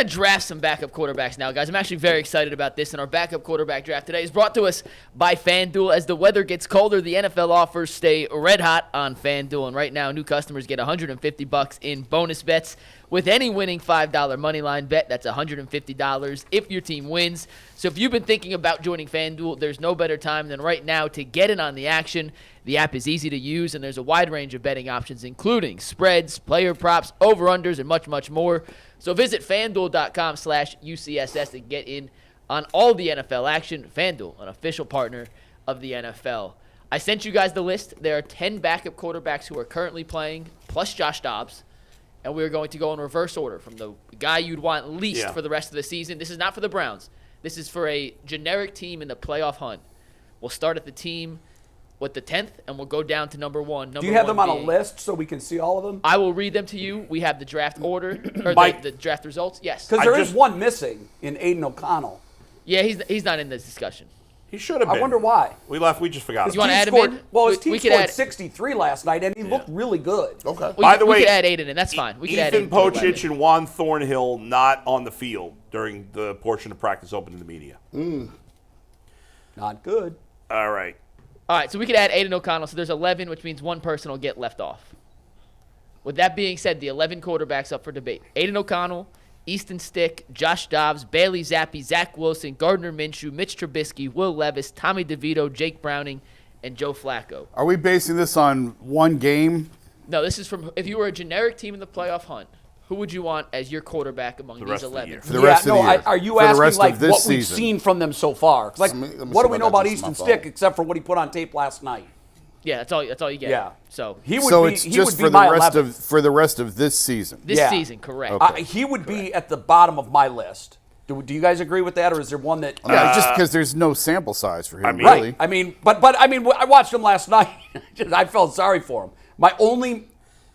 to draft some backup quarterbacks now, guys. I'm actually very excited about this, and our backup quarterback draft today is brought to us by FanDuel. As the weather gets colder, the NFL offers stay red hot on FanDuel, and right now new customers get $150 in bonus bets with any winning $5 moneyline bet. That's $150 if your team wins. So if you've been thinking about joining FanDuel, there's no better time than right now to get in on the action. The app is easy to use, and there's a wide range of betting options, including spreads, player props, over-unders, and much, much more. So visit FanDuel.com/UCSS and get in on all the NFL action. FanDuel, an official partner of the NFL. I sent you guys the list. There are 10 backup quarterbacks who are currently playing, plus Josh Dobbs. And we're going to go in reverse order from the guy you'd want least for the rest of the season. This is not for the Browns. This is for a generic team in the playoff hunt. We'll start at the team with the 10th, and we'll go down to number 1. Do you have them on a list so we can see all of them? I will read them to you. We have the draft order, or the draft results. Yes. Because there is one missing in Aiden O'Connell. Yeah, he's not in this discussion. He should have been. I wonder why. We just forgot about You want to add him in? Well, his team scored 63 last night, and he looked really good. Okay. By the way, we could add Aiden in. That's fine. We could add Ethan Aiden. Pocic and Juan Thornhill not on the field during the portion of practice open to the media. Not good. All right. All right, so we could add Aiden O'Connell. So there's 11, which means one person will get left off. With that being said, the 11 quarterbacks up for debate. Aiden O'Connell, Easton Stick, Josh Dobbs, Bailey Zappi, Zach Wilson, Gardner Minshew, Mitch Trubisky, Will Levis, Tommy DeVito, Jake Browning, and Joe Flacco. Are we basing this on one game? No, this is from if you were a generic team in the playoff hunt, who would you want as your quarterback among these 11? For the rest of the year. Are you For the asking rest like of this what we've season. seen from them so far? Like, what do we know about Easton phone. Stick except for what he put on tape last night? Yeah, that's all you get. Yeah. So It's just for the rest of this season. This season, correct. Okay. He would be at the bottom of my list. Do you guys agree with that, or is there one that? Yeah, just because there's no sample size for him, Right. really. I mean, but I watched him last night. I felt sorry for him. My only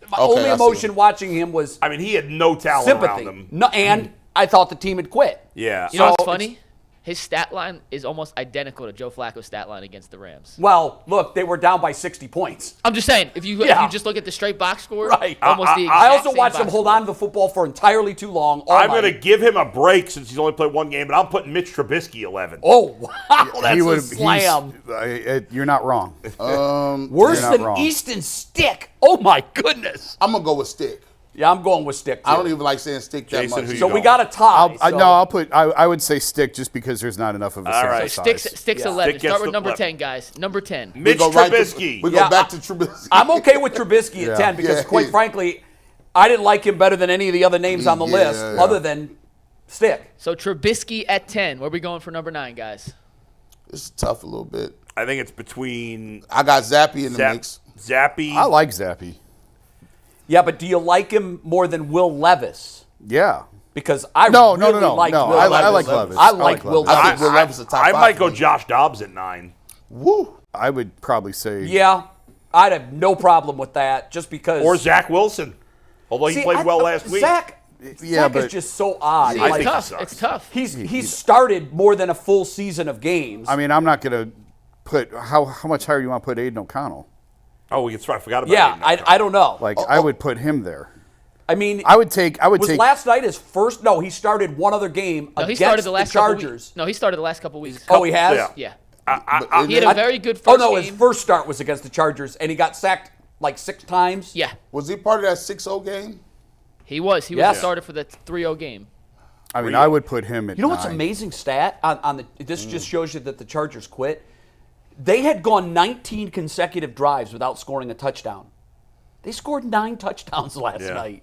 emotion watching him was he had no talent sympathy. around him. No, and I thought the team had quit. Yeah. You know what's funny? His stat line is almost identical to Joe Flacco's stat line against the Rams. Well, look, they were down by 60 points. I'm just saying, if you just look at the straight box score, right? Almost the exact I also same watched him box hold score. on to the football for entirely too long. I'm going to give him a break since he's only played one game, but I'm putting Mitch Trubisky 11. Oh, wow, that's a slam. You're not wrong. Worse not than wrong. Easton Stick. Oh, my goodness. I'm going to go with Stick. Yeah, I'm going with Stick, too. I don't even like saying Stick that Jason, much. who you So we going? got a tie. I would say Stick just because there's not enough of a sample right. size. Sticks 11. Stick Start with gets number the 10, guys. Number 10. Mitch Trubisky. We go back to Trubisky. I'm okay with Trubisky at 10 because, quite frankly, I didn't like him better than any of the other names on the list other than Stick. So Trubisky at 10. Where are we going for number 9, guys? It's tough a little bit. I think it's between I got Zappy in the mix. Zappy. I like Zappy. Yeah, but do you like him more than Will Levis? Yeah. Because I No. like Will I like Levis. I like Will Levis. I think Will Levis is a top I 5 might for go me. Josh Dobbs at 9. Woo. I would probably say. Yeah, I'd have no problem with that just because. Or Zach Wilson, although he played well last week. Zach is just so odd. I think It's tough. he sucks. It's tough. He's started more than a full season of games. I mean, I'm not going to put. How much higher do you want to put Aiden O'Connell? Oh, that's right. I forgot about yeah, Aiden. I don't know. I would put him there. I mean, I would take. Was last night his first? No, he started one other game No, against he started the last couple Chargers. weeks. No, he started the last couple weeks. Oh, he has? Yeah. Yeah. He had a very good first game. His first start was against the Chargers, and he got sacked like 6 times. Yeah. Was he part of that 6-0 game? He was. He was the starter for the 3-0 game. I mean, I would put him at. You know what's 9. amazing stat on the? This just shows you that the Chargers quit. They had gone 19 consecutive drives without scoring a touchdown. They scored 9 touchdowns last night.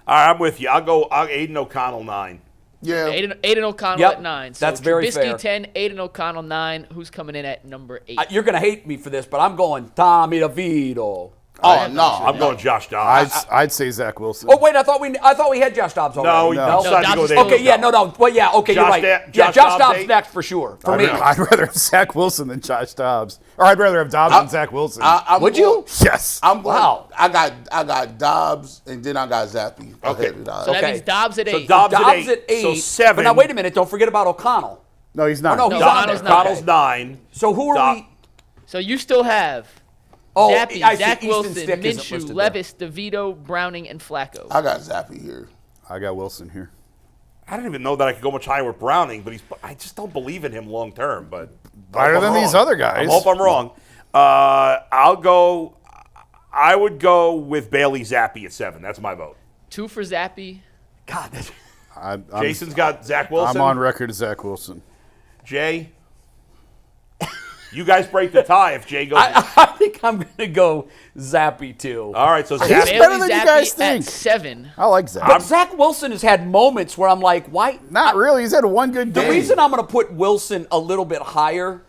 All right, I'm with you. I'll Aiden O'Connell 9. Yeah. Aiden O'Connell at 9. So that's very Trubisky fair. 10, Aiden O'Connell 9. Who's coming in at number 8? You're going to hate me for this, but I'm going Tommy DeVito. Oh, no. I'm going Josh Dobbs. I'd say Zach Wilson. Oh, wait, I thought we had Josh Dobbs already. No, decided to go with Dobbs is Aiden Okay, yeah, no. Well, yeah, okay, you're right. Josh Josh Dobbs eight? next for sure. For me. I'd rather have Zach Wilson than Josh Dobbs, or I'd rather have Dobbs than Zach Wilson. Would you? Yes. I'm going. Wow. I got Dobbs, and then I got Zappy. Okay. So that means Dobbs at 8. So Dobbs at 8. So 7. But now, wait a minute. Don't forget about O'Connell. No, he's not. Oh, no, he's on there. O'Connell's 9. So who are we? So you still have Zappy, I see Zach Easton Wilson, Stick isn't Minshew, listed Levis, DeVito, Browning, and Flacco. I got Zappy here. I got Wilson here. I don't even know that I could go much higher with Browning, but I just don't believe in him long term. But Better than these other guys. I hope I'm wrong. I would go with Bailey Zappi at 7. That's my vote. 2 for Zappy. God, that's, Jason's got Zach Wilson. I'm on record as Zach Wilson. Jay, you guys break the tie if Jay goes. I think I'm going to go Zappy too. All right, so He's Zach. better than you Zappy guys at think. 7. I like Zach. But Zach Wilson has had moments where I'm like, why? Not really. He's had one good The game. reason I'm going to put Wilson a little bit higher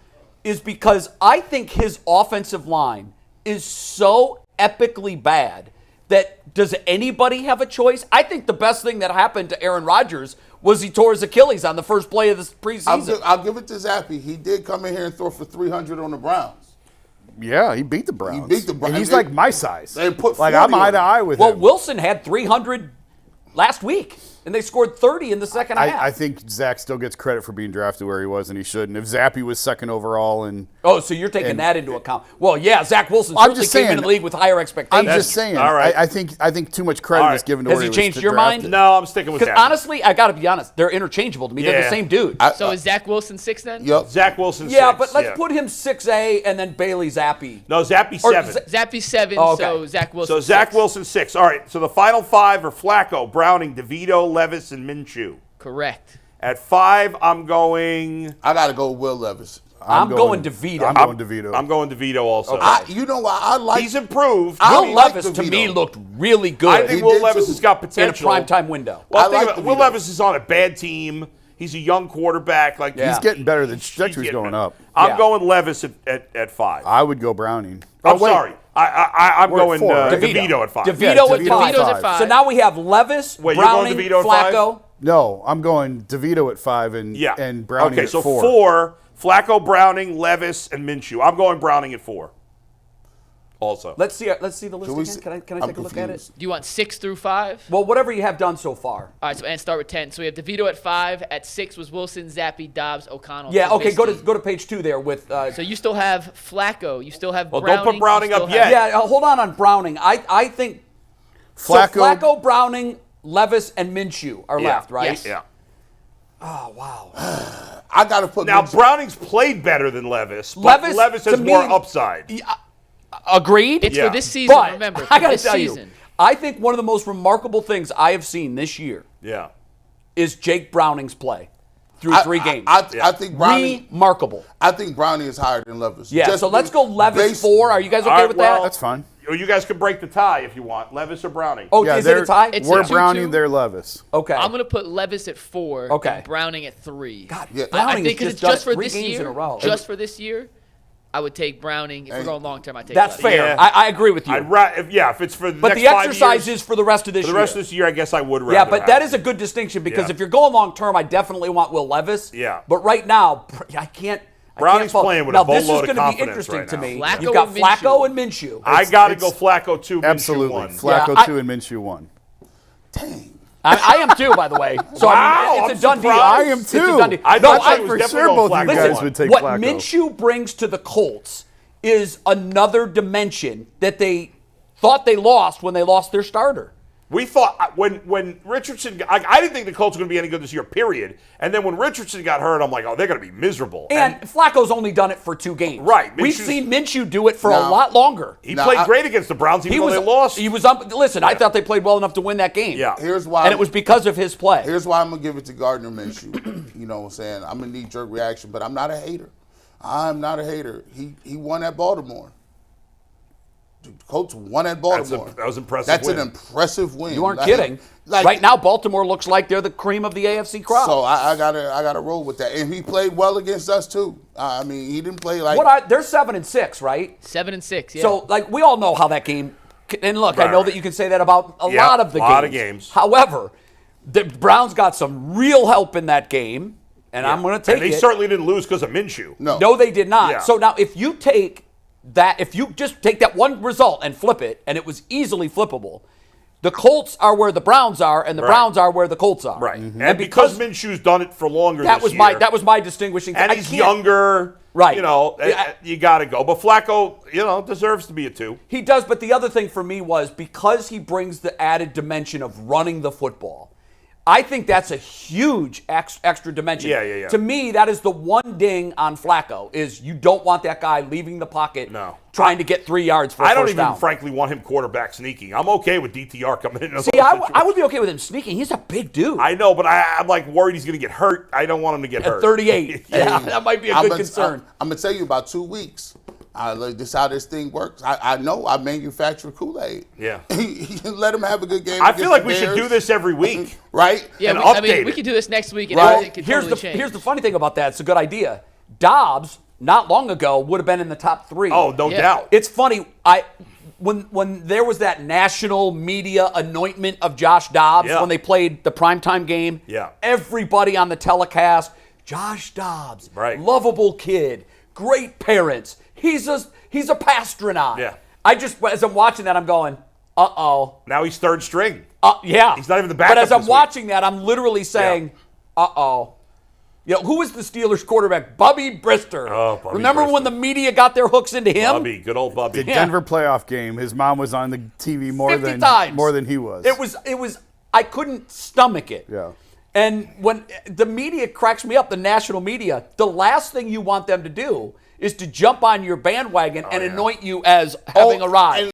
is because I think his offensive line is so epically bad that does anybody have a choice? I think the best thing that happened to Aaron Rodgers was he tore his Achilles on the first play of this preseason. I'll give it to Zappy. He did come in here and throw for 300 on the Browns. Yeah, he beat the Browns. He beat the Browns. And he's like my size. They put like 40 I'm eye on to him. eye with Well, him. Wilson had 300 last week, and they scored 30 in the second half. I think Zach still gets credit for being drafted where he was, and he shouldn't. If Zappy was second overall, and so you're taking that into account. Well, yeah, Zach Wilson I'm certainly just came saying- into the league with higher expectations. I'm just saying. all right. I think too much credit All right. is given to Has where he was changed your mind? drafted. No, I'm sticking with Because Zach. honestly, I got to be honest, they're interchangeable to me. They're the Yeah. same dude. So is Zach Wilson 6 then? Yep. Zach Wilson. Yeah, 6, but let's put him 6A and then Bailey Zappi. No, Zappy Or 7. Zappy 7, Oh, okay. so Zach Wilson So Zach 6. Wilson 6. All right. So the final 5 are Flacco, Browning, DeVito, Levis, and Minshew. Correct. At 5, I'm going. I got to go Will Levis. I'm going DeVito. I'm going DeVito. I'm going DeVito also. You know what? I like. He's improved. I Will like Levis, to DeVito. me, looked really good I think He Will did Levis too. has got in a potential. primetime window. Well, I think like about it. Will DeVito. Levis is on a bad team. He's a young quarterback. Like Yeah. He's getting better. The he's trajectory's getting going better. up. I'm Yeah. going Levis at 5. I would go Browning. I'm wait. sorry. I'm We're at going 4, right? DeVito at 5. DeVito Yeah, at DeVito's 5. DeVito's at 5. So now we have Levis, Wait, you're going Browning, DeVito at 5? Flacco. No, I'm going DeVito at 5 and Yeah. and Browning okay, at so 4. 4, Flacco, Browning, Levis, and Minshew. I'm going Browning at 4. Also. Let's see the list Should we again. see- Can I I'm take a look at it? confused. Do you want 6 through 5? Well, whatever you have done so far. All right, so and start with 10. So we have DeVito at 5. At 6 was Wilson, Zappy, Dobbs, O'Connell. Yeah, okay, go Trubisky. to page 2 there with So you still have Flacco. You still have Well, don't Browning. put Browning you still up have- yet. Yeah, hold on Browning. I think Flacco- so Flacco, Browning, Levis, and Minshew are Yeah. left, right? Yes. Yeah. Oh, wow. I got to put. Now, Minshew- Browning's played better than Levis, but Levis to has me- more upside. Agreed? It's Yeah. for this season, But remember. I for got to this tell season. you, I think one of the most remarkable things I have seen this year Yeah. is Jake Browning's play through 3 games. I think Browning. Remarkable. I think Browning is higher than Levis. Yeah, Just so let's go Levis based- 4. Are you guys okay All right, with well, that? That's fine. Or you guys can break the tie if you want. Levis or Browning. Oh, Yeah, is it a tie? It's we're a 2-2. Browning, they're Levis. Okay. I'm going to put Levis at 4 Okay. and Browning at 3. God, Yeah. I Browning think has because it's done just for 3 this games year. in a row. Just for this year, I would take Browning. If we're going long term, I take That's Levis. fair. Yeah. I agree with you. If it's for the but next the 5 exercise years, is for the rest of this for the year. rest of this year, I guess I would rather. Yeah, but that have is a good distinction because Yeah. if you're going long term, I definitely want Will Levis. Yeah. But right now, I can't. Browning's fall. playing with now, a boatload this is of going to be confidence interesting right to now. me. Flacco You've got and Flacco Minshew. and Minshew. I got to it's- go Flacco 2, Minshew Absolutely. 1. Flacco Yeah, 2 and Minshew 1. Dang. I am too, by the way. So Wow, I mean, it's I'm a done deal. surprised. I am It's a too. done deal. I No, thought I it was for definitely sure going both Flacco you guys one. would take what Flacco. Minshew brings to the Colts is another dimension that they thought they lost when they lost their starter. We thought when Richardson, I didn't think the Colts were going to be any good this year, period. And then when Richardson got hurt, I'm like, oh, they're going to be miserable. And Flacco's only done it for 2 games. Right, We've Minshew's- seen Minshew do it for a Now- lot longer. he No, played great against the Browns, even though they lost. He was listen, I thought they played well enough to win that game. Yeah. Here's why. And it was because of his play. Here's why I'm gonna give it to Gardner Minshew. You know what I'm saying? I'm gonna knee-jerk reaction, but I'm not a hater. I'm not a hater. He won at Baltimore. The Colts won at Baltimore. that was impressive That's win. an impressive win. You aren't Like- kidding. like- right now, Baltimore looks like they're the cream of the AFC crop. So I gotta roll with that. And he played well against us too. I mean, he didn't play like they're 7-6, right? 7 and 6. Yeah. So, like, we all know how that game. And look, I Right, know right. that you can say that about a Yeah, lot of the lot games. of games. However, the Browns got some real help in that game, and I'm going to take and they it. certainly didn't lose because of Minshew. No, they did not. Yeah. So now, if you just take that one result and flip it, and it was easily flippable, the Colts are where the Browns are, and the Right. Browns are where the Colts are. Right. And And because Minshew's done it for longer that this was year, my distinguishing thing. and I he's can't- younger, Right. You know, Yeah. you got to go. But Flacco, deserves to be a 2. He does, but the other thing for me was because he brings the added dimension of running the football. I think that's a huge extra dimension. Yeah. To me, that is the one ding on Flacco is you don't want that guy leaving the pocket trying to get 3 yards for a I don't first even down. frankly want him quarterback sneaking. I'm okay with DTR coming in. See, I would be okay with him sneaking. He's a big dude. I know, but I'm like worried he's going to get hurt. I don't want him to get hurt. At 38. Yeah, that might be a good concern. I'm going to tell you about 2 weeks. This is how this thing works. I know I manufacture Kool-Aid. Yeah. Let him have a good game. I feel like we should do this every week. Right? Yeah, And we could do this next week, and Right. everything could totally change. Here's the funny thing about that. It's a good idea. Dobbs, not long ago, would have been in the top 3. Oh, no doubt. It's funny. When there was that national media anointment of Josh Dobbs when they played the primetime game, everybody on the telecast, Josh Dobbs, lovable kid, great parents. He's a pastronaut. Yeah. As I'm watching that, I'm going, uh-oh. Now he's third string. Yeah. He's not even the backup. But as I'm this watching that, I'm literally saying, uh-oh. You know, who was the Steelers quarterback? Bubby Brister. Oh, Bubby Remember when the media got their hooks into him? Bubby, good old Bubby. The Denver playoff game, his mom was on the TV more 50 than times. more than he was. It was I couldn't stomach it. Yeah. And when the media cracks me up, the national media, the last thing you want them to do is to jump on your bandwagon and anoint you as having arrived.